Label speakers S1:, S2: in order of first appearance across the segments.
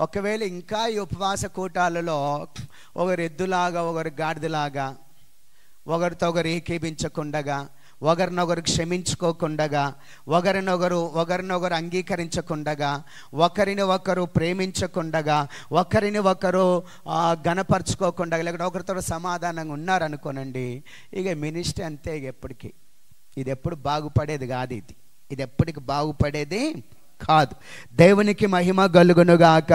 S1: ఒకవేళ ఇంకా ఈ ఉపవాస కూటాలలో ఒకరు ఎద్దులాగా ఒకరు గాడిదలాగా ఒకరితో ఒకరు ఏకీభించకుండగా ఒకరినొకరు క్షమించుకోకుండగా ఒకరినొకరు అంగీకరించకుండగా ఒకరిని ఒకరు ప్రేమించకుండగా ఒకరిని ఒకరు గణపరచుకోకుండా లేకపోతే ఒకరితో సమాధానంగా ఉన్నారనుకోనండి, ఇక మినిస్ట్రీ అంతే. ఇక ఎప్పటికీ ఇది ఎప్పుడు బాగుపడేది కాదు. ఇది ఎప్పటికి బాగుపడేది కాదు. దేవునికి మహిమ కలుగునుగాక.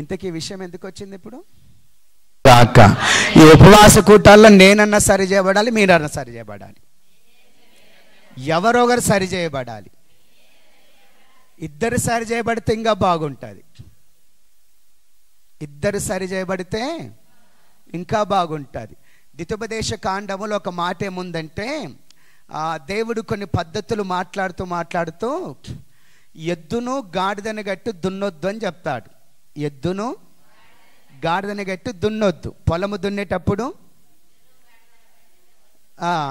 S1: ఇంతకీ విషయం ఎందుకు వచ్చింది ఇప్పుడు? ఈ ఉపవాస కూటాల్లో నేనన్నా సరి చేయబడాలి, మీరన్నా సరి చేయబడాలి, ఎవరొకరు సరి చేయబడాలి. ఇద్దరు సరి చేయబడితే ఇంకా బాగుంటుంది. ఇద్దరు సరి చేయబడితే ఇంకా బాగుంటుంది. ద్వితోపదేశ కాండములో ఒక మాట ఏముందంటే, దేవుడు కొన్ని పద్ధతులు మాట్లాడుతూ ఎద్దును గాడిదని గట్టి దున్నొద్దు అని చెప్తాడు. ఎద్దును గాడిదని గట్టి దున్నొద్దు. పొలము దున్నేటప్పుడు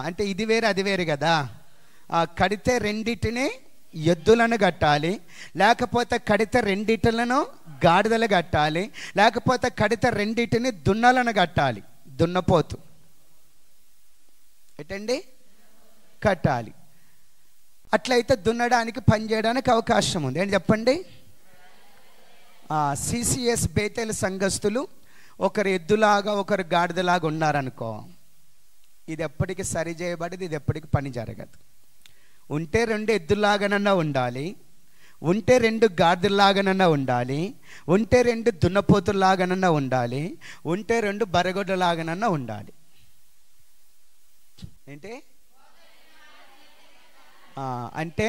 S1: అంటే ఇది వేరు అది వేరు కదా. కడితే రెండిటిని ఎద్దులను కట్టాలి, లేకపోతే కడితే రెండిటిలను గాడిదలు కట్టాలి, లేకపోతే కడితే రెండిటిని దున్నలను కట్టాలి. దున్నపోతు ఏంటండి కట్టాలి. అట్లయితే దున్నడానికి పని చేయడానికి అవకాశం ఉంది. ఏంటి చెప్పండి? సిసిఎస్ బేతేల్ సంఘస్థులు ఒకరు ఎద్దులాగా ఒకరు గాడిదలాగా ఉన్నారనుకో, ఇది ఎప్పటికీ సరి చేయబడదు, ఇది ఎప్పటికీ పని జరగదు. ఉంటే రెండు ఎద్దులాగానన్నా ఉండాలి, ఉంటే రెండు గాడిదలాగానన్నా ఉండాలి, ఉంటే రెండు దున్నపోతుల్లాగానన్నా ఉండాలి, ఉంటే రెండు బరగొడ్డలాగానన్నా ఉండాలి. ఏంటి అంటే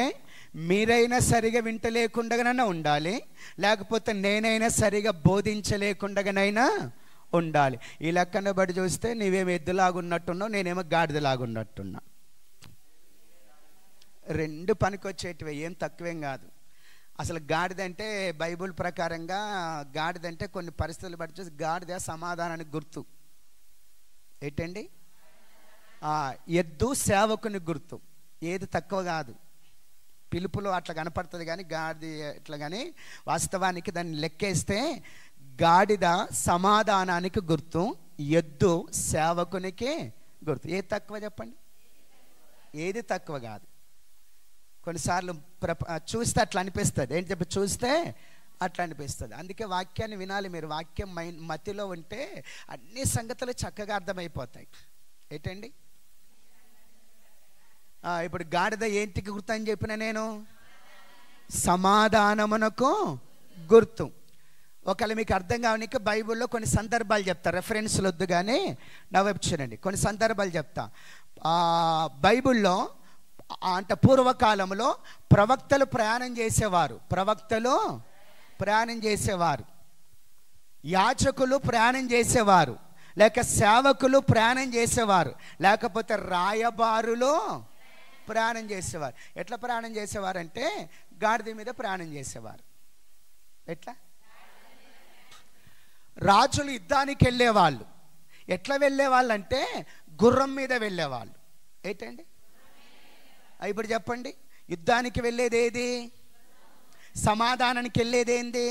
S1: మీరైనా సరిగా వింటలేకుండగానైనా ఉండాలి, లేకపోతే నేనైనా సరిగా బోధించలేకుండగానైనా ఉండాలి. ఈ లెక్కన బట్టి చూస్తే నీవేమో ఎద్దులాగా ఉన్నట్టున్నావు, నేనేమో గాడిదలాగా ఉన్నట్టున్నా. రెండు పనికొచ్చేటివే, ఏం తక్కువేం కాదు. అసలు గాడిద అంటే బైబుల్ ప్రకారంగా గాడిద అంటే కొన్ని పరిస్థితులు బట్టి చూసి గాడిద సమాధానానికి గుర్తు. ఏంటండి? ఎద్దు సేవకుని గుర్తు. ఏది తక్కువ కాదు. పిలుపులో అట్లా కనపడుతుంది కానీ గాడిద ఇట్లా, కానీ వాస్తవానికి దాన్ని లెక్కేస్తే గాడిద సమాధానానికి గుర్తు, ఎద్దు సేవకునికి గుర్తు. ఏది తక్కువ చెప్పండి? ఏది తక్కువ కాదు. కొన్నిసార్లు చూస్తే అట్లా అనిపిస్తుంది. ఏంటి చెప్పి చూస్తే అట్లా అనిపిస్తుంది. అందుకే వాక్యాన్ని వినాలి మీరు. వాక్యం మతిలో ఉంటే అన్ని సంగతులు చక్కగా అర్థమైపోతాయి. ఏంటండి? ఇప్పుడు గాడిద ఏంటికి గుర్తు అని చెప్పిన నేను? సమాధానమునకు గుర్తు. ఒకవేళ మీకు అర్థం కావడానికి బైబిల్లో కొన్ని సందర్భాలు చెప్తా, రెఫరెన్స్లు వద్దు కానీ నా వైపు చూడండి. కొన్ని సందర్భాలు చెప్తా. బైబిల్లో అంటే పూర్వకాలంలో ప్రవక్తలు ప్రయాణం చేసేవారు, యాజకులు ప్రయాణం చేసేవారు, లేక సేవకులు ప్రయాణం చేసేవారు, లేకపోతే రాయబారులు ప్రయాణం చేసేవారు. ఎట్లా ప్రయాణం చేసేవారంటే గాడిద మీద ప్రయాణం చేసేవారు. ఎట్లా? రాజులు యుద్ధానికి వెళ్ళేవాళ్ళు. ఎట్లా వెళ్ళేవాళ్ళు అంటే గుర్రం మీద వెళ్ళేవాళ్ళు. ఏంటండి? ఇప్పుడు చెప్పండి, యుద్ధానికి వెళ్ళేది ఏది? సమాధానానికి వెళ్ళేది ఏంది?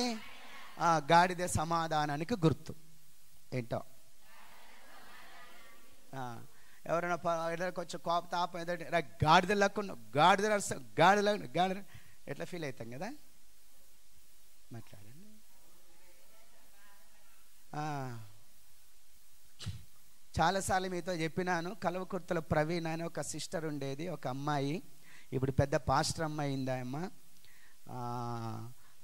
S1: గాడిద సమాధానానికి గుర్తు. ఏంటో ఎవరైనా కొంచెం కోప తాపం ఏదంటే గాడిద లెక్క గాడిద ఎట్లా ఫీల్ అవుతాం కదా. మాట్లాడండి. చాలాసార్లు మీతో చెప్పినాను. కలవకుర్తల ప్రవీణ్ అని ఒక సిస్టర్ ఉండేది, ఒక అమ్మాయి. ఇప్పుడు పెద్ద పాస్టర్ అమ్మాయి అయింది అమ్మ.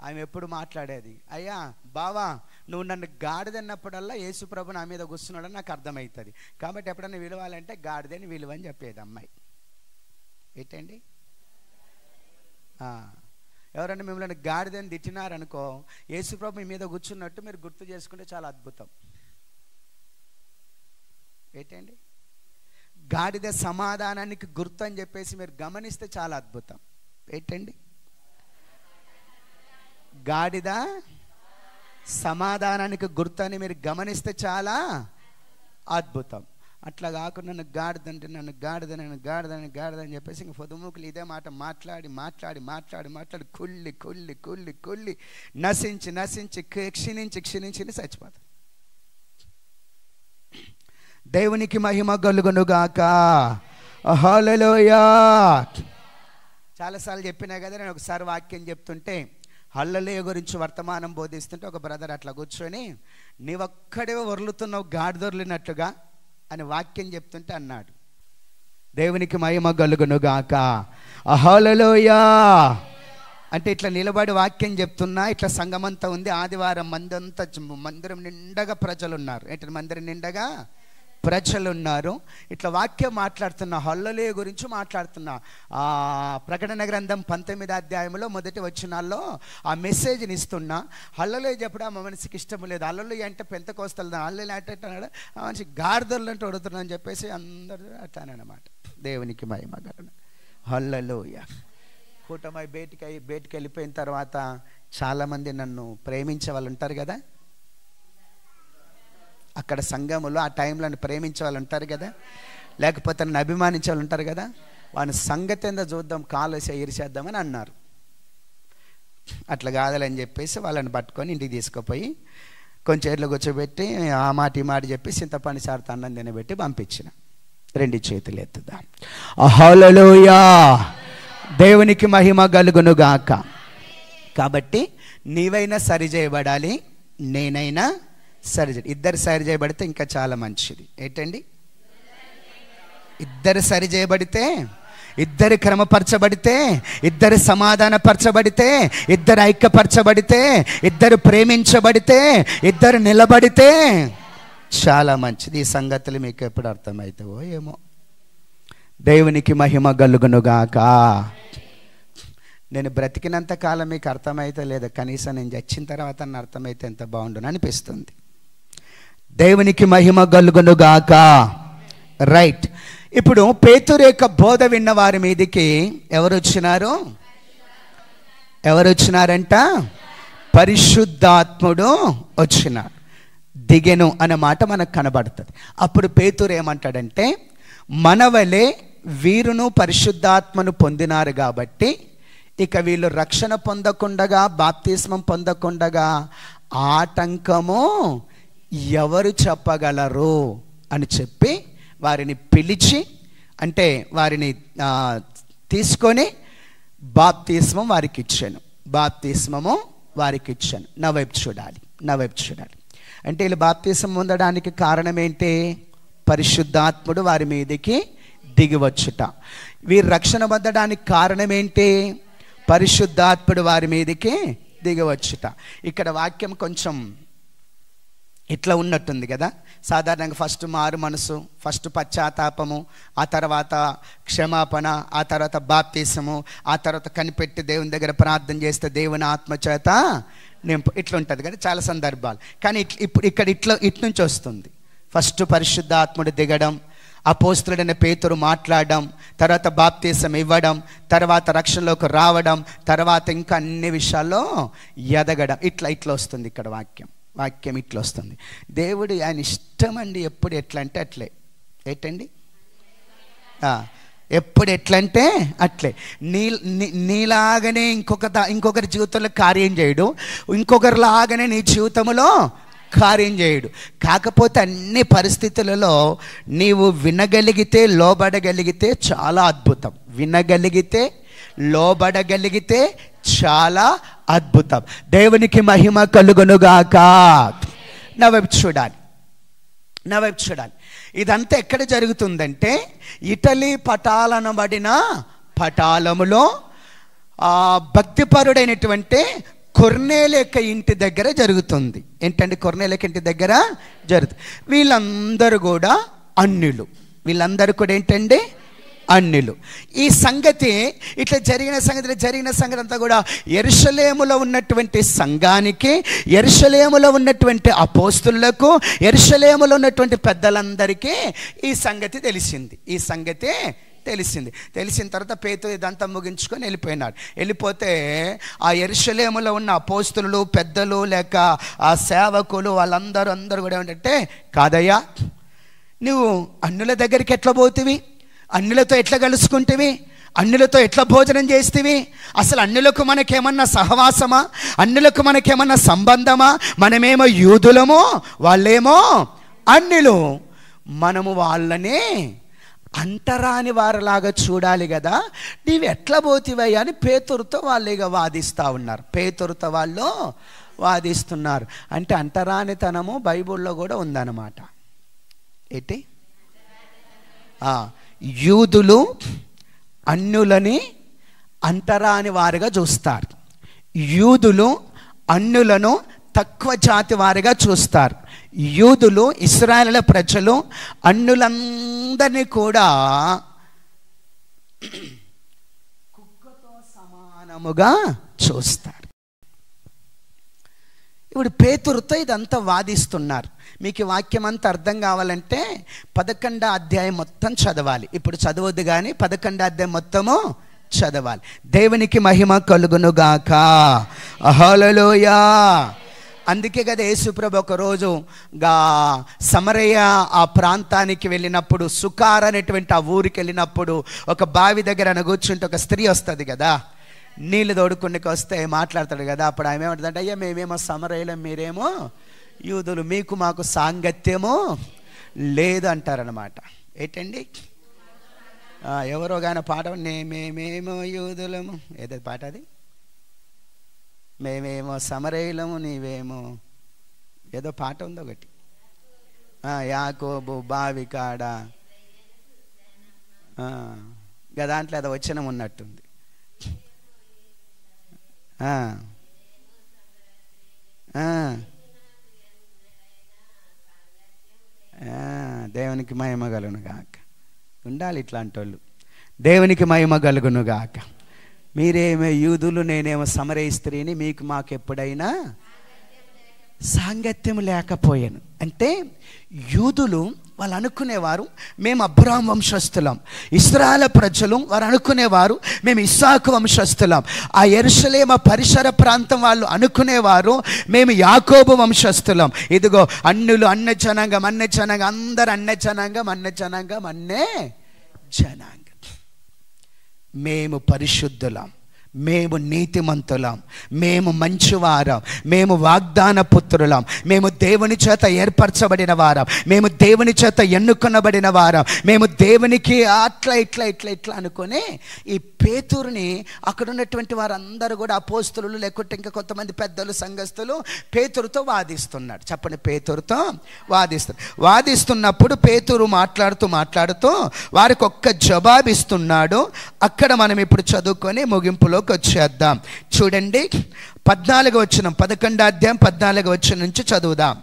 S1: ఆమె ఎప్పుడు మాట్లాడేది, అయ్యా బావా నువ్వు నన్ను గాడిదన్నప్పుడల్లా యేసుప్రభు నా మీద కూర్చున్నాడని నాకు అర్థమవుతుంది, కాబట్టి ఎప్పుడన్నా విలువాలంటే గాడిదని విలువని చెప్పేది అమ్మాయి. ఏంటండి? ఎవరన్నా మిమ్మల్ని గాడిదని తిట్టినారనుకో, యేసుప్రభు మీ మీద కూర్చున్నట్టు మీరు గుర్తు చేసుకుంటే చాలా అద్భుతం. ఏంటండి? గాడిద సమాధానానికి గుర్తు అని చెప్పేసి మీరు గమనిస్తే చాలా అద్భుతం. ఏంటండి? గాడిద సమాధానానికి గుర్తు అని మీరు గమనిస్తే చాలా అద్భుతం. అట్లా కాకుండా నన్ను గాడిదని చెప్పేసి ఇంక పొదుముకులు ఇదే మాట మాట్లాడి కుళ్ళి నశించి క్షీణించి చచ్చిపోతారు. దేవునికి మహిమ కలుగునుగాక. హల్లెలూయా. చాలాసార్లు చెప్పినా కదా, నేను ఒకసారి వాక్యం చెప్తుంటే హల్లెలూయా గురించి వర్తమానం బోధిస్తుంటే ఒక బ్రదర్ అట్లా కూర్చొని, నీవొక్కడే వరులుతున్నావు గాడిదొర్లినట్టుగా అని వాక్యం చెప్తుంటే అన్నాడు, దేవునికి మహిమ కలుగునుగాక. హల్లెలూయా. అంటే ఇట్లా నిలబడి వాక్యం చెప్తున్నా, ఇట్లా సంఘమంతా ఉంది, ఆదివారం మందిరం నిండగా ప్రజలు ఉన్నారు. ఏంటంటే మందిరం నిండగా ప్రజలు ఉన్నారు. ఇట్లా వాక్యం మాట్లాడుతున్నా, హల్లెలూయా గురించి మాట్లాడుతున్నా. ప్రకటన గ్రంథం 19వ అధ్యాయంలో మొదటి వచనాల్లో ఆ మెసేజ్ని ఇస్తున్నా. హల్లెలూయా చెప్పడం మా మనసుకి ఇష్టం లేదు. హల్లెలూయా అంటే పెంతెకొస్తలు, హల్లెలూయా అంటే మంచి గాడిదలు అంటే అడుగుతున్నా అని చెప్పేసి అందరూ అట్లానమాట. దేవునికి మహిమ కలుగును. హల్లెలూయా. కూటమై బయటికి వెళ్ళిపోయిన తర్వాత చాలామంది నన్ను ప్రేమించే వాళ్ళు ఉంటారు కదా, అక్కడ సంఘములో ఆ టైంలో ప్రేమించే వాళ్ళు ఉంటారు కదా, లేకపోతే నన్ను అభిమానించే వాళ్ళు ఉంటారు కదా, వాని సంగతి ఏందో చూద్దాం, కాలు ఎరిచేద్దామని అన్నారు. అట్లా కాదని చెప్పేసి వాళ్ళని పట్టుకొని ఇంటికి తీసుకుపోయి కొంచెం ఎడ్లు కూర్చోబెట్టి ఆ మాట ఈ మాట చెప్పి చింతపండు చారుతో అన్నం తినబెట్టి పంపించిన. 2 చేతులు ఎత్తుదాం. హల్లెలూయా. దేవునికి మహిమ కలుగునుగాక. కాబట్టి నీవైనా సరి చేయబడాలి, నేనైనా ఇద్దరు సరి చేయబడితే ఇంకా చాలా మంచిది. ఏంటండి? ఇద్దరు సరి చేయబడితే, ఇద్దరు క్రమపరచబడితే, ఇద్దరు సమాధానపరచబడితే, ఇద్దరు ఐక్యపరచబడితే, ఇద్దరు ప్రేమించబడితే, ఇద్దరు నిలబడితే చాలా మంచిది. ఈ సంగతులు మీకు ఎప్పుడు అర్థమవుతావో ఏమో. దేవునికి మహిమ కలుగునుగాక. నేను బ్రతికినంత కాలం మీకు అర్థమైతే లేదు, కనీసం నేను చచ్చిన తర్వాత అర్థమైతే ఎంత బాగుండును అనిపిస్తుంది. దేవునికి మహిమ కలుగునుగాక. రైట్. ఇప్పుడు పేతురు యొక్క బోధ విన్న వారి మీదికి ఎవరు వచ్చినారంట? పరిశుద్ధాత్ముడు వచ్చినాడు, దిగెను అనే మాట మనకు కనబడుతుంది. అప్పుడు పేతురు ఏమంటాడంటే, మనవలే వీరును పరిశుద్ధాత్మను పొందినారు కాబట్టి ఇక వీళ్ళు రక్షణ పొందకుండగా, బాప్తిస్మం పొందకుండగా ఆటంకము ఎవరు చెప్పగలరు అని చెప్పి వారిని పిలిచి, అంటే వారిని తీసుకొని బాప్తిస్మం వారికి ఇచ్చాను. నా వైపు చూడాలి. అంటే వీళ్ళు బాప్తిస్మం పొందడానికి కారణం ఏంటి? పరిశుద్ధాత్ముడు వారి మీదకి దిగివచ్చుట. వీరు రక్షణ పొందడానికి కారణం ఏంటి? పరిశుద్ధాత్ముడు వారి మీదకి దిగివచ్చుట. ఇక్కడ వాక్యం కొంచెం ఇట్లా ఉన్నట్టుంది కదా. సాధారణంగా ఫస్ట్ మారు మనసు, ఫస్ట్ పశ్చాత్తాపము, ఆ తర్వాత క్షమాపణ, ఆ తర్వాత బాప్తిసము, ఆ తర్వాత కనిపెట్టి దేవుని దగ్గర ప్రార్థన చేస్తే దేవుని ఆత్మచేత నింపు, ఇట్లా ఉంటుంది కదా చాలా సందర్భాలు. కానీ ఇప్పుడు ఇక్కడ ఇటు నుంచి వస్తుంది. ఫస్ట్ పరిశుద్ధాత్ముడు దిగడం, అపోస్తలుడైన పేతురు మాట్లాడడం, తర్వాత బాప్తిసం ఇవ్వడం, తర్వాత రక్షణలోకి రావడం, తర్వాత ఇంకా అన్ని విషయాల్లో ఎదగడం. ఇట్లా వస్తుంది ఇక్కడ వాక్యం ఇట్లా వస్తుంది. దేవుడు ఆయన ఇష్టం అండి. ఎప్పుడు ఎట్లా అంటే అట్లే. ఏంటండి? ఎప్పుడు ఎట్లంటే అట్లే. నీలాగనే ఇంకొకరి జీవితంలో కార్యం చేయడు, ఇంకొకరిలాగానే నీ జీవితంలో కార్యం చేయడు. కాకపోతే అన్ని పరిస్థితులలో నీవు వినగలిగితే, లోబడగలిగితే చాలా అద్భుతం. వినగలిగితే, లోబడగలిగితే చాలా అద్భుతం. దేవునికి మహిమ కలుగునుగాక. నా వైపు చూడాలి. ఇదంతా ఎక్కడ జరుగుతుందంటే ఇటలీ పటాలనబడిన పటాలములో భక్తిపరుడైనటువంటి కొర్నేలు యొక్క ఇంటి దగ్గర జరుగుతుంది. ఏంటంటే కొర్నేలు యొక్క ఇంటి దగ్గర జరుగుతుంది. వీళ్ళందరూ కూడా అన్యులు. ఏంటండి? అన్యులు. ఈ సంగతి ఇట్లా జరిగిన సంగతి అంతా కూడా యెరూషలేములో ఉన్నటువంటి సంఘానికి, యెరూషలేములో ఉన్నటువంటి అపోస్తులకు, యెరూషలేములో ఉన్నటువంటి పెద్దలందరికీ ఈ సంగతి తెలిసిన తర్వాత పేతురు ఇదంతా ముగించుకొని వెళ్ళిపోతే ఆ యెరూషలేములో ఉన్న అపోస్తులు, పెద్దలు, లేక ఆ సేవకులు, వాళ్ళందరూ కూడా ఏమిటంటే, కాదయ్యా నువ్వు అన్యుల దగ్గరికి ఎట్లా పోతివి? అన్యులతో ఎట్లా కలుసుకుంటేవి? అన్యులతో ఎట్లా భోజనం చేస్తేవి? అసలు అన్యులకు మనకేమన్నా సహవాసమా? అన్యులకు మనకేమన్నా సంబంధమా? మనమేమో యూదులము, వాళ్ళేమో అన్యులు. మనము వాళ్ళనే అంటరాని వారిలాగా చూడాలి కదా. నీవు ఎట్లా పోతివయ్యా అని పేతురుతో వాళ్ళు ఇక వాదిస్తూ ఉన్నారు. పేతురుతో వాళ్ళు వాదిస్తున్నారు. అంటే అంటరానితనము బైబిల్లో కూడా ఉందన్నమాట. ఏంటి? యూదులు అన్యులని అంటరాని వారిగా చూస్తారు. యూదులు అన్యులను తక్కువ జాతి వారిగా చూస్తారు. యూదులు, ఇశ్రాయేలు ప్రజలు అన్యులందరినీ కూడా కుక్కతో సమానముగా చూస్తారు. ఇప్పుడు పేతురుతో ఇదంతా వాదిస్తున్నారు. మీకు ఈ వాక్యం అంతా అర్థం కావాలంటే 11వ అధ్యాయం మొత్తం చదవాలి. ఇప్పుడు చదవద్దు కానీ 11వ అధ్యాయం మొత్తము చదవాలి. దేవునికి మహిమ కలుగునుగాక. హల్లెలూయా. అందుకే కదా యేసుప్రభు ఒకరోజు సమరయ ఆ ప్రాంతానికి వెళ్ళినప్పుడు, సుకార్ అనేటువంటి ఆ ఊరికి వెళ్ళినప్పుడు ఒక బావి దగ్గర కూర్చుంటే ఒక స్త్రీ వస్తుంది కదా, నీళ్ళు తోడుకునికి వస్తే మాట్లాడతాడు కదా. అప్పుడు ఆమె ఏమంటుందంటే, అయ్యా మేమేమో సమరయులం, మీరేమో యూదులు, మీకు మాకు సాంగత్యము లేదు అంటారనమాట. ఏంటండి? ఎవరో కానీ పాట, మేమేమో యూదులము, ఏదో పాట అది, మేమేమో సమరయులము నీవేమో, ఏదో పాట ఉంది ఒకటి, యాకోబు బావి కాడ, దాంట్లో ఏదో వచనం ఉన్నట్టుంది. దేవునికి మహిమ కలుగును గాక. ఉండాలి ఇట్లాంటి వాళ్ళు. దేవునికి మహిమ కలుగును గాక. మీరేమో యూదులు, నేనేమో సమరయ స్త్రీని, మీకు మాకు ఎప్పుడైనా సాంగత్యం లేకపోయాను. అంటే యూదులు వాళ్ళు అనుకునేవారు మేము అబ్రాహాం వంశస్థులం. ఇశ్రాయేలు ప్రజలు వారు అనుకునేవారు మేము ఇస్సాకు వంశస్థులం. ఆ యెరూషలేము పరిసర ప్రాంతం వాళ్ళు అనుకునేవారు మేము యాకోబు వంశస్థులం. ఇదిగో అన్యులు అన్య జనాంగం, అన్య జనాంగం, అందరు అన్య జనాంగం, అన్య జనాంగం, అన్నే జనాంగం. మేము పరిశుద్ధులం, మేము నీతిమంతులం, మేము మంచివారం, మేము వాగ్దాన పుత్రులం, మేము దేవుని చేత ఏర్పరచబడిన వారం, మేము దేవుని చేత ఎన్నుకొనబడిన వారం, మేము దేవునికి అట్లా ఇట్లా ఇట్లా ఇట్లా అనుకొని ఈ పేతురుని అక్కడ ఉన్నటువంటి వారందరూ కూడా అపోస్తలులు లేకుంటే ఇంకా కొంతమంది పెద్దలు సంఘస్థులు పేతురుతో వాదిస్తున్నాడు. చెప్పండి, పేతురుతో వాదిస్తున్నప్పుడు పేతురు మాట్లాడుతూ వారికి ఒక్క జవాబు ఇస్తున్నాడు. అక్కడ మనం ఇప్పుడు చదువుకొని ముగింపులోకి వచ్చేద్దాం. చూడండి 14వ వచనం, 11వ అధ్యాయం 14వ వచనం నుంచి చదువుదాం.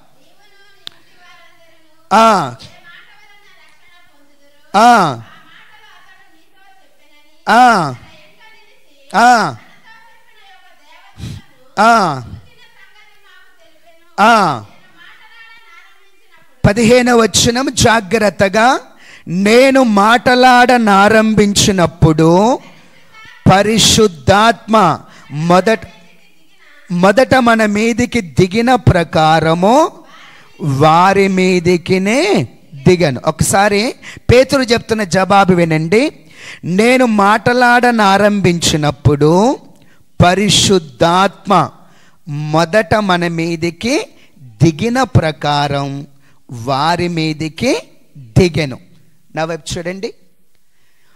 S1: పదిహేనవ వచనం జాగ్రత్తగా, నేను మాట్లాడనారంభించినప్పుడు పరిశుద్ధాత్మ మొదట మన మీదికి దిగిన ప్రకారము వారి మీదికినే దిగను. ఒకసారి పేతురు చెప్తున్న జవాబు వినండి. నేను మాట్లాడనారంభించినప్పుడు పరిశుద్ధాత్మ మొదట మన మీదికి దిగిన ప్రకారం వారి మీదికి దిగెను. నా వైపు చూడండి.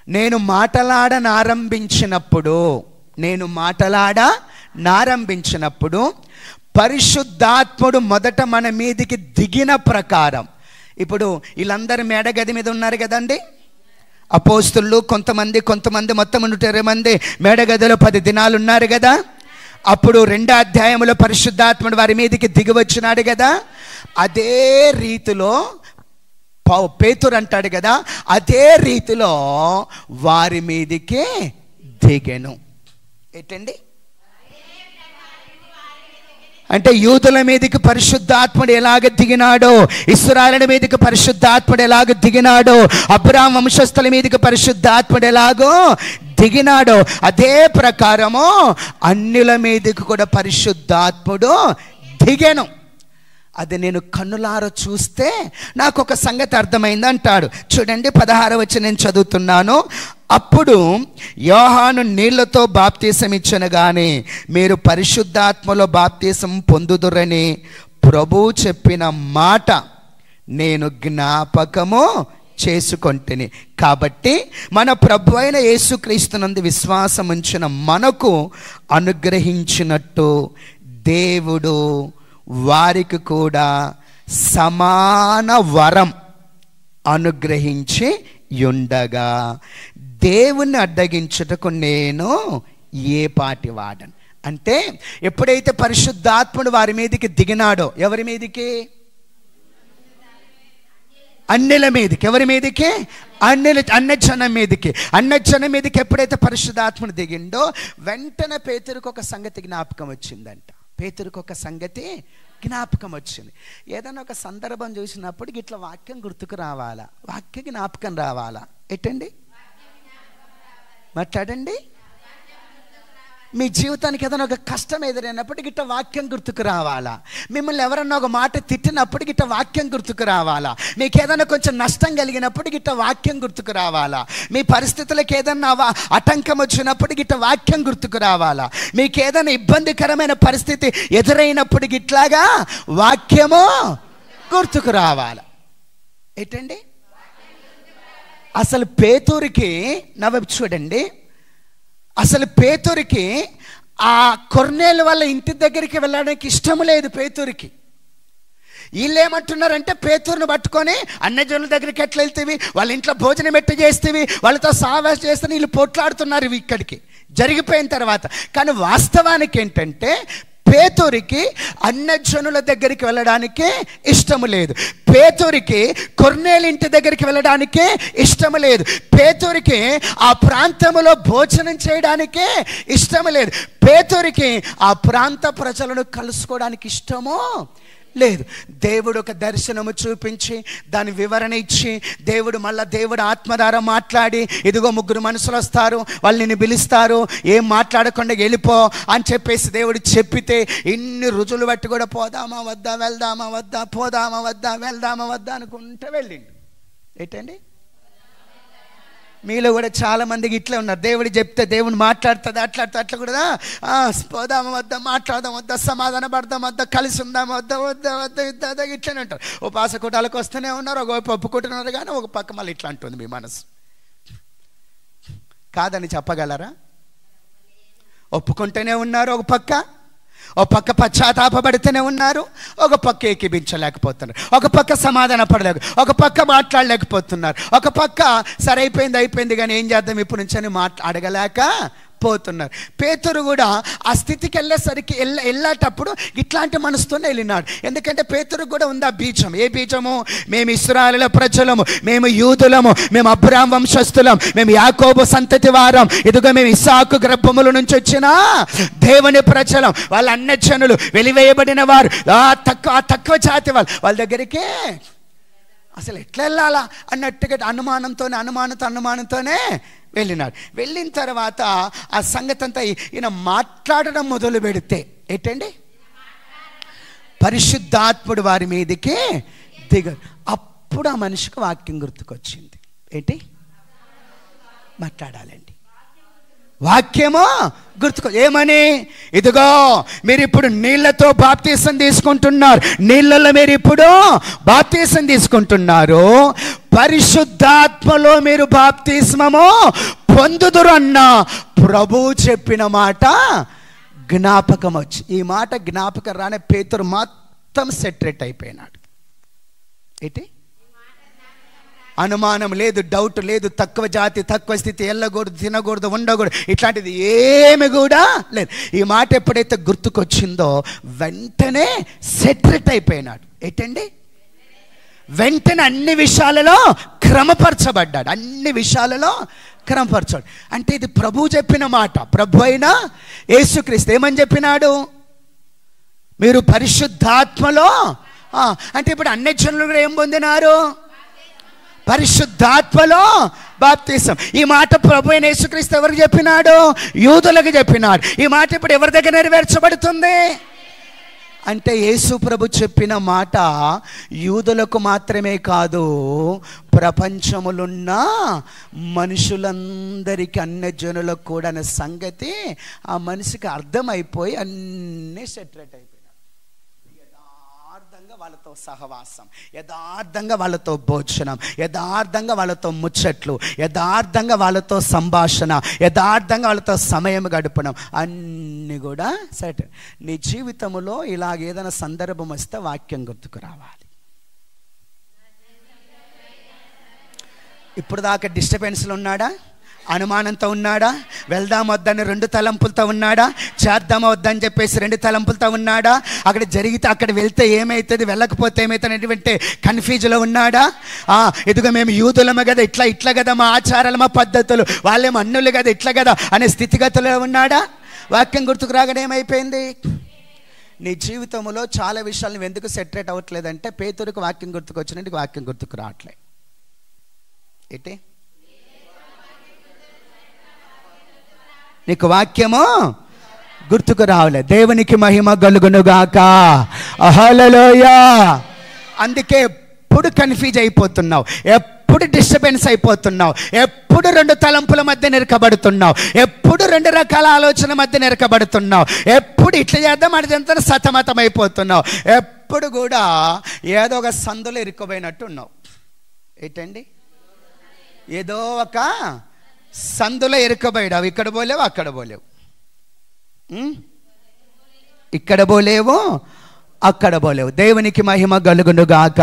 S1: నేను మాట్లాడనారంభించినప్పుడు పరిశుద్ధాత్ముడు మొదట మన మీదికి దిగిన ప్రకారం. ఇప్పుడు వీళ్ళందరూ మేడగది మీద ఉన్నారు కదండి, అపోస్తులు కొంతమంది మొత్తం 120 మంది మేడగదిలో 10 దినాలు ఉన్నారు కదా. అప్పుడు 2వ అధ్యాయంలో పరిశుద్ధాత్ముడు వారి మీదికి దిగి వచ్చినాడు కదా. అదే రీతిలో పేతురు అంటాడు కదా, అదే రీతిలో వారి మీదికి దిగెను. ఏంటండి? అంటే యూదుల మీదకి పరిశుద్ధాత్ముడు ఎలాగ దిగినాడో, ఇశ్రాయేలు మీదకి పరిశుద్ధాత్ముడు ఎలాగ దిగినాడో, అబ్రాహాం వంశస్థుల మీదకి పరిశుద్ధాత్ముడు ఎలాగో దిగినాడో, అదే ప్రకారము అన్యుల మీదకి కూడా పరిశుద్ధాత్ముడు దిగెను. అది నేను కన్నులార చూస్తే నాకు ఒక సంగతి అర్థమైంది అంటాడు. చూడండి 16వ వచనం నేను చదువుతున్నాను. అప్పుడు యోహాను నీళ్లతో బాప్తీసం ఇచ్చెను గాని మీరు పరిశుద్ధాత్మలో బాప్తీసం పొందుదురని ప్రభువు చెప్పిన మాట నేను జ్ఞాపకము చేసుకొంటిని. కాబట్టి మన ప్రభు అయిన యేసుక్రీస్తునందు విశ్వాసం ఉంచిన మనకు అనుగ్రహించినట్టు దేవుడు వారికి కూడా సమాన వరం అనుగ్రహించి ఉండగా దేవుణ్ణి అడ్డగించుటకు నేను ఏ పాటి వాడను. అంటే ఎప్పుడైతే పరిశుద్ధాత్ముడు వారి మీదకి దిగినాడో, ఎవరి మీదకి? అన్యుల మీదకి. ఎవరి మీదకి? అన్యజనం మీదకి. అన్యజనం మీదకి ఎప్పుడైతే పరిశుద్ధాత్ముడు దిగిండో వెంటనే పేతురుకు ఒక సంగతి జ్ఞాపకం వచ్చిందంట. పేతురుకు ఒక సంగతి జ్ఞాపకం వచ్చింది. ఏదైనా ఒక సందర్భం చూసినప్పుడు ఇట్లా వాక్యం గుర్తుకు రావాలా, వాక్య జ్ఞాపకం రావాలా. ఎట్టండి మాట్లాడండి. మీ జీవితానికి ఏదైనా ఒక కష్టం ఎదురైనప్పుడు గిట్ట వాక్యం గుర్తుకు రావాలా. మిమ్మల్ని ఎవరన్నా ఒక మాట తిట్టినప్పుడు గిట్ట వాక్యం గుర్తుకు రావాలా. మీకు ఏదైనా కొంచెం నష్టం కలిగినప్పుడు గిట్ట వాక్యం గుర్తుకు రావాలా. మీ పరిస్థితులకు ఏదన్నా ఆటంకం వచ్చినప్పుడు గిట్ట వాక్యం గుర్తుకు రావాలా. మీకు ఏదైనా ఇబ్బందికరమైన పరిస్థితి ఎదురైనప్పుడు గిట్లాగా వాక్యము గుర్తుకు రావాలా. ఏంటండి అసలు పేతురుకి నవ్వు చూడండి. అసలు పేతురుకి ఆ కొర్నేలు వాళ్ళ ఇంటి దగ్గరికి వెళ్ళడానికి ఇష్టం లేదు. పేతురుకి వీళ్ళు ఏమంటున్నారంటే పేతురుని పట్టుకొని అన్యజనుల దగ్గరికి ఎట్లా వెళ్తేవి, వాళ్ళ ఇంట్లో భోజనం ఎట్టు చేస్తేవి, వాళ్ళతో సావాసం చేస్తే వీళ్ళు పోట్లాడుతున్నారు ఇక్కడికి జరిగిపోయిన తర్వాత. కానీ వాస్తవానికి ఏంటంటే పేతురికి అన్యజనుల దగ్గరికి వెళ్ళడానికి ఇష్టము లేదు. పేతురికి కొర్నేలు ఇంటి దగ్గరికి వెళ్ళడానికే ఇష్టము లేదు. పేతురికి ఆ ప్రాంతంలో భోజనం చేయడానికే ఇష్టము లేదు. పేతురికి ఆ ప్రాంత ప్రజలను కలుసుకోవడానికి ఇష్టము లేదు. దేవుడు ఒక దర్శనము చూపించి దాని వివరణ ఇచ్చి దేవుడు ఆత్మ ద్వారా మాట్లాడి ఇదిగో 3 మనుషులు వస్తారు, వాళ్ళు నిన్ను పిలుస్తారు, ఏం మాట్లాడకుండా వెళ్ళిపో అని చెప్పేసి దేవుడు చెప్పితే ఇన్ని రుజువులు బట్టి కూడా పోదామా వద్దా, వెళ్దామా వద్దా, పోదామా వద్దా, వెళ్దామా వద్దా అనుకుంటే వెళ్ళిండు. ఏంటండి మీలో కూడా చాలా మందికి ఇట్లా ఉన్నారు. దేవుడు చెప్తే దేవుడు మాట్లాడుతుంది అట్లా కూడా పోదామా వద్దా, మాట్లాడదాం వద్దా, సమాధాన పడదాం వద్దా, కలిసి ఉందాం వద్దా వద్దా వద్దా వద్దా ఇట్లనే ఉంటారు. ఉపాస కూటాలకు వస్తూనే ఉన్నారు, ఒక ఒప్పుకుంటున్నారు, కానీ ఒక పక్క మళ్ళీ ఇట్లా అంటుంది మీ మనసు. కాదని చెప్పగలరా? ఒప్పుకుంటూనే ఉన్నారు, ఒక పక్క పశ్చాత్తాపపడితేనే ఉన్నారు, ఒక పక్క ఏకీభించలేకపోతున్నారు, ఒక పక్క సమాధాన పడలేక, ఒక పక్క మాట్లాడలేకపోతున్నారు, ఒక పక్క అయిపోయింది కానీ ఏం చేద్దాం ఇప్పుడు నుంచి అని అడగలేక పోతున్నారు. పేతురు కూడా ఆ స్థితికి వెళ్ళేటప్పుడు ఇట్లాంటి మనసుతోనే వెళ్ళినాడు. ఎందుకంటే పేతురు కూడా ఉంది ఆ బీజం. ఏ బీజము? మేము ఇశ్రాయేలు ప్రజలము, మేము యూదులము, మేము అబ్రాహాము వంశస్థులం, మేము యాకోబు సంతతి వారం, ఇదిగో మేము ఇస్సాకు గర్భముల నుంచి వచ్చిన దేవుని ప్రజలం. వాళ్ళ అన్యజనులు, వెలివేయబడిన వారు, తక్కువ జాతి వాళ్ళ దగ్గరికి అసలు ఎట్లా వెళ్ళాలా అన్నట్టుగా అనుమానంతోనే వెళ్ళినాడు. వెళ్ళిన తర్వాత ఆ సంగతి అంతా ఈయన మాట్లాడడం మొదలు పెడితే ఏంటండి పరిశుద్ధాత్ముడు వారి మీదకి దిగారు. అప్పుడు ఆ మనిషికి వాక్యం గుర్తుకొచ్చింది. ఏంటి? మాట్లాడాలండి. వాక్యమో గుర్తుకో. ఏమని? ఇదిగో మీరు ఇప్పుడు నీళ్లతో బాప్తీసం తీసుకుంటున్నారు, నీళ్ళలో మీరు ఇప్పుడు బాప్తీసం తీసుకుంటున్నారు, పరిశుద్ధాత్మలో మీరు బాప్తిస్మము పొందుదురు అన్న ప్రభువు చెప్పిన మాట జ్ఞాపకం వచ్చి, ఈ మాట జ్ఞాపకం రానే పేతురు మొత్తం సెటరేట్ అయిపోయినాడు. ఏంటి? అనుమానం లేదు, డౌట్ లేదు, తక్కువ జాతి, తక్కువ స్థితి, వెళ్ళకూడదు, తినకూడదు, ఉండకూడదు, ఇట్లాంటిది ఏమి కూడా లేదు. ఈ మాట ఎప్పుడైతే గుర్తుకొచ్చిందో వెంటనే సెటరేట్ అయిపోయినాడు. ఏంటండి? వెంటనే అన్ని విషయాలలో క్రమపరచబడ్డాడు. అంటే ఇది ప్రభు చెప్పిన మాట. ప్రభు అయిన యేసుక్రీస్తు ఏమని చెప్పినాడు? మీరు పరిశుద్ధాత్మలో అంటే ఇప్పుడు అన్యజనులు కూడా ఏం పొందినారు? పరిశుద్ధాత్మలో బాప్తిసం. ఈ మాట ప్రభు అయిన యేసుక్రీస్తు ఎవరికి చెప్పినాడు? యూదులకు చెప్పినాడు. ఈ మాట ఇప్పుడు ఎవరి దగ్గర నెరవేర్చబడుతుంది? అంటే యేసు ప్రభు చెప్పిన మాట యూదులకు మాత్రమే కాదు, ప్రపంచములున్న మనుషులందరికీ, అన్యజనులకు కూడా అనే సంగతి ఆ మనిషికి అర్థమైపోయి అన్నీ సెటరేట్ అయిపోయినాయి. యథార్థంగా వాళ్ళతో సహవాసం, యథార్థంగా వాళ్ళతో భోజనం, యథార్థంగా వాళ్ళతో ముచ్చట్లు, యథార్థంగా వాళ్ళతో సంభాషణ, యథార్థంగా వాళ్ళతో సమయం గడపడం అన్నీ కూడా సెట్. నీ జీవితంలో ఇలాగ ఏదైనా సందర్భం వస్తే వాక్యం గుర్తుకు రావాలి. ఇప్పుడు దాకా డిస్టర్బెన్స్లో ఉన్నాడా? అనుమానంతో ఉన్నాడా? వెళ్దాం వద్దని 2 తలంపులతో ఉన్నాడా? చేద్దామా వద్దని చెప్పేసి 2 తలంపులతో ఉన్నాడా? అక్కడ జరిగితే అక్కడ వెళ్తే ఏమవుతుంది, వెళ్ళకపోతే ఏమవుతుంది కన్ఫ్యూజ్లో ఉన్నాడా? ఇదిగో మేము యూదులమే కదా, ఇట్లా కదా మా ఆచారాలు మా పద్ధతులు, వాళ్ళేమో అన్నులు కదా ఇట్లా కదా అనే స్థితిగతుల్లో ఉన్నాడా? వాక్యం గుర్తుకు రాగానే ఏమైపోయింది? నీ జీవితంలో చాలా విషయాలు నువ్వు ఎందుకు సెటరేట్ అవ్వట్లేదంటే పేతురుకు వాక్యం గుర్తుకు వచ్చినట్టు వాక్యం గుర్తుకు రావట్లే. ఏంటి? నీకు వాక్యము గుర్తుకు రావలే. దేవునికి మహిమ కలుగునుగాక. హల్లెలూయా. అందుకే ఎప్పుడు కన్ఫ్యూజ్ అయిపోతున్నావు, ఎప్పుడు డిస్టర్బెన్స్ అయిపోతున్నావు, ఎప్పుడు 2 తలంపుల మధ్య నిరకబడుతున్నావు, ఎప్పుడు 2 రకాల ఆలోచన మధ్య నిరకబడుతున్నావు, ఎప్పుడు ఇట్లా చేద్దాం అడిదంతా సతమతం అయిపోతున్నావు, ఎప్పుడు కూడా ఏదో ఒక సందులో ఇరుక్కుపోయినట్టు ఉన్నావు. ఏంటండి? ఏదో ఒక సందులో ఇరుక్కుపోయావు. ఇక్కడ పోలేవు, అక్కడ పోలేవు, ఇక్కడ పోలేవు, అక్కడ పోలేవు. దేవునికి మహిమ కలుగునుగాక.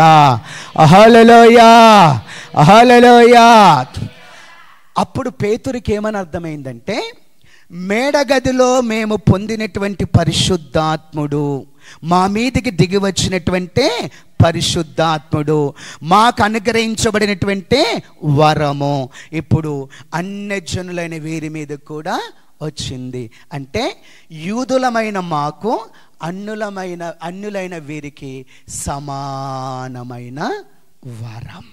S1: హల్లెలూయా, హల్లెలూయా. అప్పుడు పేతురుకి ఏమని అర్థమైందంటే, మేడగదిలో మేము పొందినటువంటి పరిశుద్ధాత్ముడు, మా మీదికి దిగి వచ్చినటువంటి పరిశుద్ధాత్ముడు, మాకు అనుగ్రహించబడినటువంటి వరము ఇప్పుడు అన్యజనులైన వీరి మీద కూడా వచ్చింది. అంటే యూదులమైన మాకు అన్యులైన వీరికి సమానమైన వరం.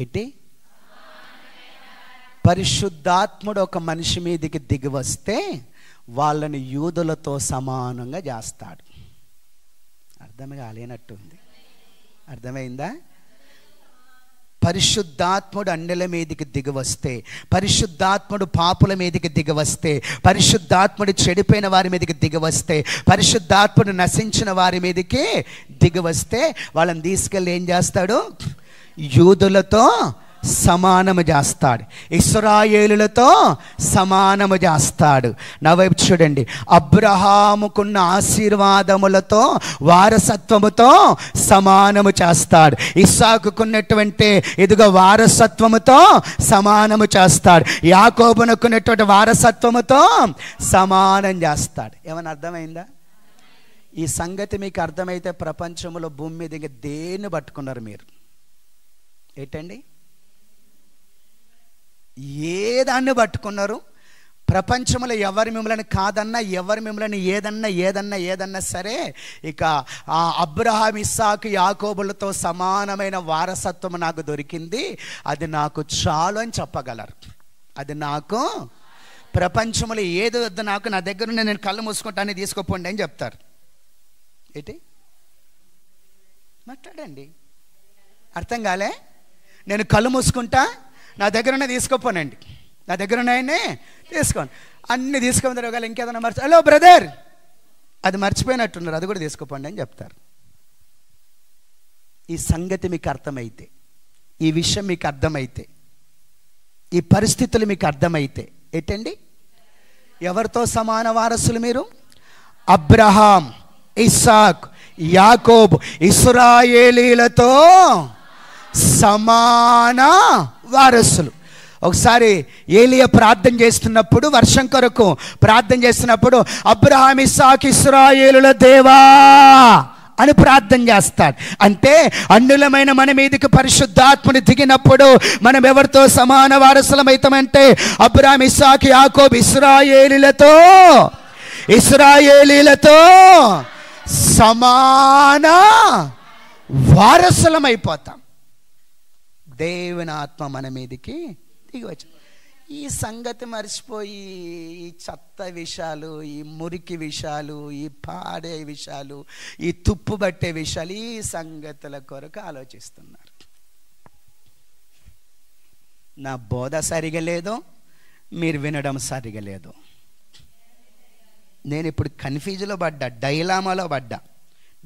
S1: ఏంటి? పరిశుద్ధాత్ముడు ఒక మనిషి మీదకి దిగి వస్తే వాళ్ళని యూదులతో సమానంగా చేస్తాడు. అర్థం కాలేనట్టుంది. అర్థమైందా? పరిశుద్ధాత్ముడు అన్యుల మీదకి దిగి వస్తే, పరిశుద్ధాత్ముడు పాపుల మీదకి దిగి వస్తే, పరిశుద్ధాత్ముడు చెడిపోయిన వారి మీదకి దిగి వస్తే, పరిశుద్ధాత్ముడు నశించిన వారి మీదకి దిగి వస్తే వాళ్ళని తీసుకెళ్ళి ఏం చేస్తాడు? యూదులతో సమానము చేస్తాడు, ఇశ్రాయేలులతో సమానము చేస్తాడు. నా వైపు చూడండి. అబ్రహాముకున్న ఆశీర్వాదములతో వారసత్వముతో సమానము చేస్తాడు. ఇస్సాకుకున్నటువంటి ఇదిగో వారసత్వముతో సమానము చేస్తాడు. యాకోబునకున్నటువంటి వారసత్వముతో సమానం చేస్తాడు. ఏమన్నా అర్థమైందా? ఈ సంగతి మీకు అర్థమైతే ప్రపంచంలో భూమి మీద ఇంకా దేన్ని పట్టుకున్నారు మీరు? ఏంటండి? ఏదాన్ని పట్టుకున్నారు? ప్రపంచంలో ఎవరు మిమ్మల్ని కాదన్నా, ఎవరు మిమ్మల్ని ఏదన్నా సరే, ఇక ఆ అబ్రహాం, ఇస్సాకు, యాకోబులతో సమానమైన వారసత్వం నాకు దొరికింది, అది నాకు చాలు అని చెప్పగలరు. అది నాకు, ప్రపంచంలో ఏది వద్దు నాకు, నా దగ్గర నేను కళ్ళు మూసుకుంటానే తీసుకోపోండి అని చెప్తారు. ఏంటి? మాట్లాడండి. అర్థం కాలే? నేను కళ్ళు మూసుకుంటా, నా దగ్గర తీసుకోపోనండి, నా దగ్గర ఉన్నాయనే తీసుకోండి, అన్నీ తీసుకొని ఒకవేళ ఇంకేదైనా హలో బ్రదర్ అది మర్చిపోయినట్టున్నారు, అది కూడా తీసుకోపోండి అని చెప్తారు. ఈ సంగతి మీకు అర్థమైతే, ఈ విషయం మీకు అర్థమైతే, ఈ పరిస్థితులు మీకు అర్థమైతే ఏంటండి? ఎవరితో సమాన వారసులు మీరు? అబ్రహాం, ఇస్సాక్, యాకోబు, ఇశ్రాయేలీలతో సమాన వారసులు. ఒకసారి ఏలియా ప్రార్థన చేస్తున్నప్పుడు, వర్షం కొరకు ప్రార్థన చేస్తున్నప్పుడు, అబ్రహాం, ఇస్సాకు, ఇశ్రాయేలుల దేవా అని ప్రార్థన చేస్తాడు. అంటే అన్యులమైన మన మీదకి పరిశుద్ధాత్ముడు దిగినప్పుడు మనం ఎవరితో సమాన వారసులమైతామంటే అబ్రహాం, ఇస్సాకు, యాకోబు, ఇశ్రాయేలీలతో సమాన వారసులమైపోతాం. దేవుని ఆత్మ మన మీదకి దిగి వచ్చి ఈ సంగతి మర్చిపోయి ఈ చెత్త విషయాలు, ఈ మురికి విషయాలు, ఈ పాడే విషయాలు, ఈ తుప్పు పట్టే విషయాలు, ఈ సంగతుల కొరకు ఆలోచిస్తున్నారు. నా బోధ సరిగా లేదు, మీరు వినడం సరిగా లేదు. నేను ఇప్పుడు కన్ఫ్యూజ్లో పడ్డా, డైలామాలో పడ్డా.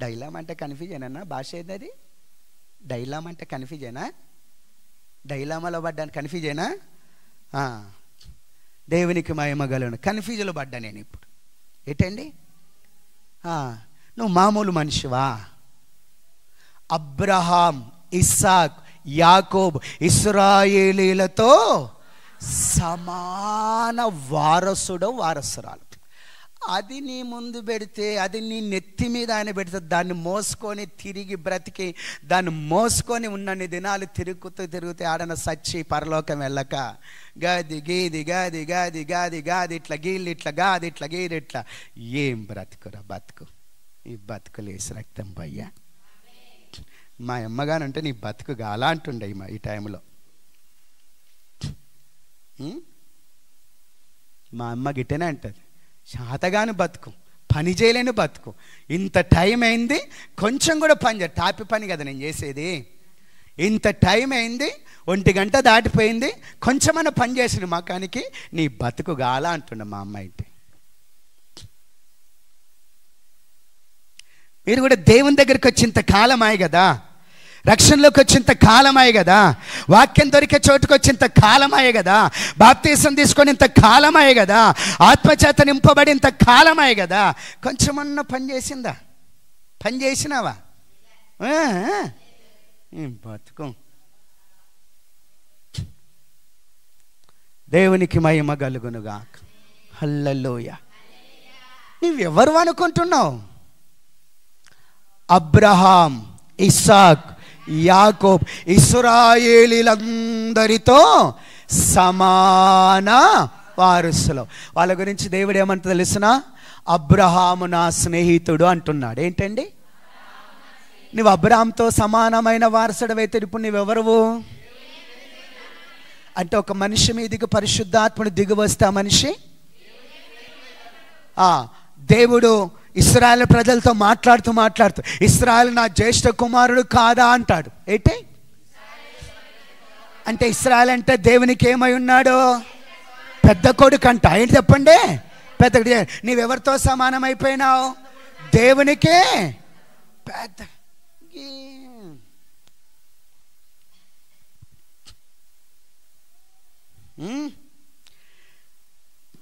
S1: డైలామా అంటే కన్ఫ్యూజన్ భాష ఏది అది? డైలామా అంటే కన్ఫ్యూజనా? డైలామాలో పడ్డాను, కన్ఫ్యూజనా? దేవునికి మహిమ కలుగును. కన్ఫ్యూజన్లో పడ్డా నేను ఇప్పుడు. ఏంటండి? నువ్వు మామూలు మనిషివా? అబ్రహాం, ఇస్సాక్, యాకోబు, ఇశ్రాయేలీలతో సమాన వారసుడు, వారసురాలు. అది నీ ముందు పెడితే, అది నీ నెత్తి మీద ఆయన పెడితే, దాన్ని మోసుకొని తిరిగి బ్రతికి, దాన్ని మోసుకొని ఉన్నన్ని దినాలు తిరుగుతూ ఆడన సచ్చి పరలోకం వెళ్ళక గాది గీది గాది గాది గాది గాది ఇట్లా గీళ్ళు ఇట్లా గాది ఇట్లా గీది ఇట్లా ఏం బ్రతుకురా బతుకు. ఈ బతుకులేసి రక్తం పయ్యా. మా అమ్మగానంటే నీ బతుకు గాలా అంటుండే ఈ టైంలో. మా అమ్మ గిట్టనే అంటది, శాతగాని బతుకు, పని చేయలేని బతుకు, ఇంత టైం అయింది కొంచెం కూడా పని చేయ, టాపి పని కదా నేను చేసేది, ఇంత టైం అయింది, 1 గంట దాటిపోయింది, కొంచెమన్నా పని చేసిన మకానికి నీ బతుకు గాలా అంటుండ మా అమ్మ అయితే. మీరు కూడా దేవుని దగ్గరికి వచ్చేంత కాలమాయి కదా, రక్షణలోకి వచ్చేంత కాలమాయ కదా, వాక్యం దొరికే చోటుకు వచ్చేంత కాలమాయ కదా, బాప్తీసం తీసుకునేంత కాలమాయ కదా, ఆత్మచేత నింపబడేంత కాలమాయ కదా. కొంచెమన్నా పని చేసిందా? పని చేసినావా? బతుకు. దేవునికి మహిమ కలుగునుగాక. హల్లెలూయా. నువ్వెవరు అనుకుంటున్నావు? అబ్రహాం, ఇస్సాక్, యాకోబ్, ఇశ్రాయేలీలందరితో సమాన వారసులు. వాళ్ళ గురించి దేవుడు ఏమంట తెలుసునా? అబ్రహాము నా స్నేహితుడు అంటున్నాడు. ఏంటండి? నువ్వు అబ్రహాంతో సమానమైన వారసుడు అయితే ఇప్పుడు నువ్వెవరువు అంటే, ఒక మనిషి మీదికి పరిశుద్ధాత్ముడు దిగి వస్తే ఆ మనిషి దేవుడు ఇశ్రాయేలు ప్రజలతో మాట్లాడుతూ ఇశ్రాయేలు నా జ్యేష్ఠ కుమారుడు కాదా అంటాడు. ఏంటి అంటే, ఇశ్రాయేలు అంటే దేవునికి ఏమై ఉన్నాడు? పెద్ద కొడుకు అంట. ఏంటి చెప్పండి? పెద్ద. నీవెవరితో సమానం అయిపోయినావు? దేవునికే పెద్ద.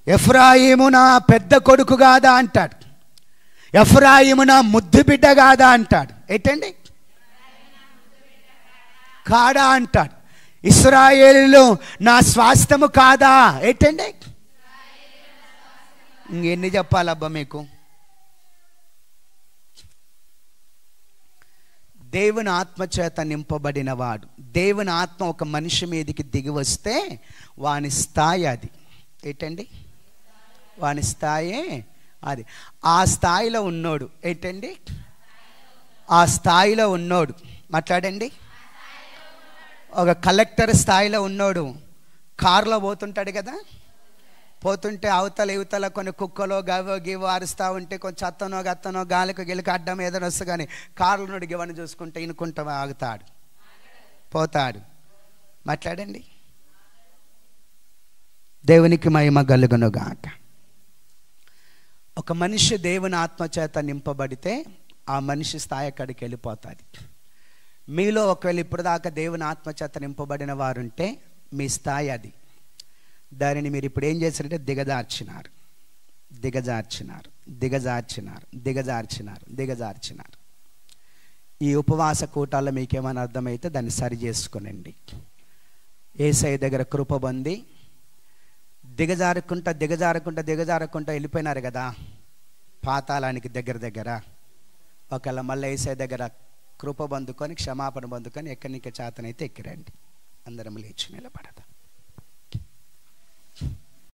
S1: ఎఫ్రాయిము నా పెద్ద కొడుకు కాదా అంటాడు. ఎఫ్రాయిము నా ముద్దు బిడ్డ కాదా అంటాడు. ఏంటండి? కాదా అంటాడు. ఇశ్రాయేలు నా స్వాస్థ్యము కాదా? ఏంటండి? ఇంకెన్ని చెప్పాలబ్బా మీకు? దేవుని ఆత్మచేత నింపబడిన వాడు, దేవుని ఆత్మ ఒక మనిషి మీదకి దిగి వస్తే వాని స్థాయి అది. ఏంటండి? వాని స్థాయే అది. ఆ స్థాయిలో ఉన్నోడు. ఏంటండి? ఆ స్థాయిలో ఉన్నోడు. మాట్లాడండి. ఒక కలెక్టర్ స్థాయిలో ఉన్నోడు కారులో పోతుంటాడు కదా, పోతుంటే అవతల ఇవతల కొన్ని కుక్కలో గవో గివో అరుస్తూ ఉంటే కొంచెం అత్తనో గత్తనో గాలికి గిలికి అడ్డం ఏదైనా వస్తే కానీ కారులో నుండి గివని చూసుకుంటే ఇనుకుంటా ఆగుతాడు, పోతాడు. మాట్లాడండి. దేవునికి మహిమ కలుగునుగాక. ఒక మనిషి దేవుని ఆత్మచేత నింపబడితే ఆ మనిషి స్థాయి అక్కడికి వెళ్ళిపోతుంది. మీలో ఒకవేళ ఇప్పుడు దాకా దేవుని ఆత్మచేత నింపబడిన వారుంటే మీ స్థాయి అది. దానిని మీరు ఇప్పుడు ఏం చేశారంటే దిగజార్చినారు. ఈ ఉపవాస కూటాల్లో మీకేమైనా అర్థమైతే దాన్ని సరి చేసుకునండి. యేసయ్య దగ్గర కృప పొంది దిగజారకుంటా వెళ్ళిపోయినారు కదా పాతాళానికి దగ్గర. ఒకవేళ మళ్ళీ యేసయ్య దగ్గర కృప పొందుకొని క్షమాపణ పొందుకొని ఎక్కడికి చేతనైతే ఎక్కిరండి. అందరం లేచి నిలబడదాం.